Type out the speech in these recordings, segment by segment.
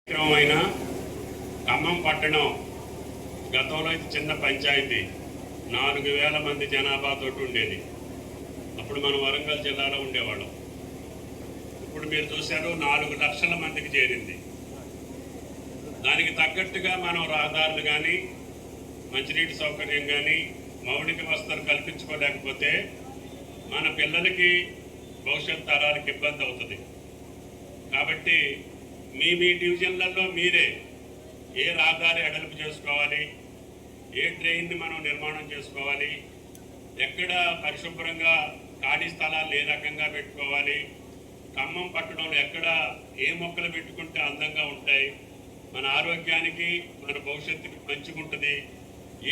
కార్యక్రమమైన ఖమ్మం పట్టణం గతంలో ఇది చిన్న పంచాయతీ 4,000 మంది జనాభాతో ఉండేది. అప్పుడు మనం వరంగల్ జిల్లాలో ఉండేవాళ్ళం. ఇప్పుడు మీరు చూశారు 4 లక్షల మందికి చేరింది. దానికి తగ్గట్టుగా మనం రహదారులు కానీ మంచినీటి సౌకర్యం కానీ మౌలిక వసతులు కల్పించుకోలేకపోతే మన పిల్లలకి భవిష్యత్ తరాలకు ఇబ్బంది అవుతుంది. కాబట్టి మీ డివిజన్లలో మీరే ఏ రహదారి అడలుపు చేసుకోవాలి, ఏ ట్రైన్ని మనం నిర్మాణం చేసుకోవాలి, ఎక్కడ పరిశుభ్రంగా ఖాళీ స్థలాలు ఏ రకంగా పెట్టుకోవాలి, ఖమ్మం పట్టణంలో ఎక్కడ ఏ మొక్కలు పెట్టుకుంటే అందంగా ఉంటాయి, మన ఆరోగ్యానికి మన భవిష్యత్తుకి మంచిగా ఉంటుంది,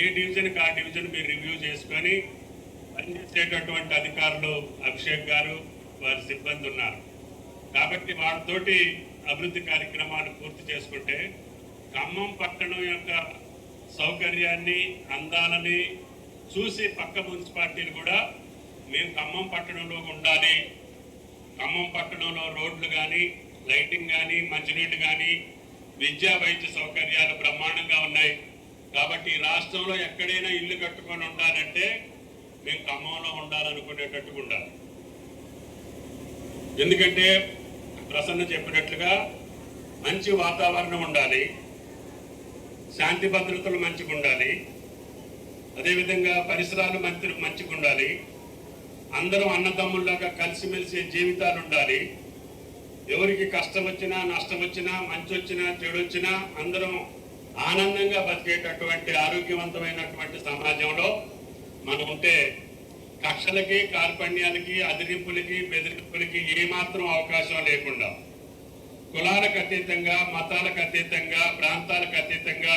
ఏ డివిజన్కి ఆ డివిజన్ మీరు రివ్యూ చేసుకొని పనిచేసేటటువంటి అధికారులు అభిషేక్ గారు వారి సిబ్బంది ఉన్నారు. కాబట్టి వాళ్ళతోటి అభివృద్ధి కార్యక్రమాలు పూర్తి చేసుకుంటే ఖమ్మం పట్టణం యొక్క సౌకర్యాన్ని అందాలని చూసి పక్క మున్సిపాలిటీలు కూడా మేము ఖమ్మం పట్టణంలో ఉండాలి, ఖమ్మం పట్టణంలో రోడ్లు కానీ లైటింగ్ కానీ మంచినీళ్ళు కానీ విద్యా వైద్య సౌకర్యాలు బ్రహ్మాండంగా ఉన్నాయి. కాబట్టి ఈ రాష్ట్రంలో ఎక్కడైనా ఇల్లు కట్టుకొని ఉండాలంటే మేము ఖమ్మంలో ఉండాలనుకునేటట్టుగా ఉండాలి. ఎందుకంటే ప్రసన్న చెప్పినట్లుగా మంచి వాతావరణం ఉండాలి, శాంతి భద్రతలు మంచిగా ఉండాలి, అదేవిధంగా పరిసరాలు మంచిగా ఉండాలి, అందరం అన్నదమ్ముల్లాగా కలిసిమెలిసి జీవితాలు ఉండాలి. ఎవరికి కష్టం వచ్చినా నష్టం వచ్చినా మంచి వచ్చినా చెడు వచ్చినా అందరం ఆనందంగా బతికేటటువంటి ఆరోగ్యవంతమైనటువంటి సమాజంలో మనం ఉంటే కక్షలకి కార్పణ్యాలకి అదిరింపులకి బెదిరింపులకి ఏమాత్రం అవకాశం లేకుండా కులాలకు అతీతంగా మతాలకు అతీతంగా ప్రాంతాలకు అతీతంగా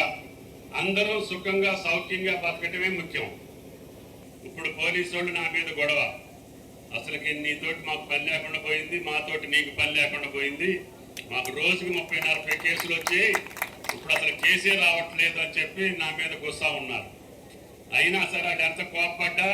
అందరూ సుఖంగా సౌఖ్యంగా బతకటమే ముఖ్యం. ఇప్పుడు పోలీసు వాళ్ళు నా మీద గొడవ, అసలుకి నీతోటి మాకు పని లేకుండా పోయింది, మాతోటి నీకు పని లేకుండా పోయింది, మాకు రోజుకి 30-40 కేసులు వచ్చి ఇప్పుడు అసలు కేసే రావట్లేదు అని చెప్పి నా మీద గుస్సా ఉన్నారు. అయినా సరే అది ఎంత కోప్పడ్డా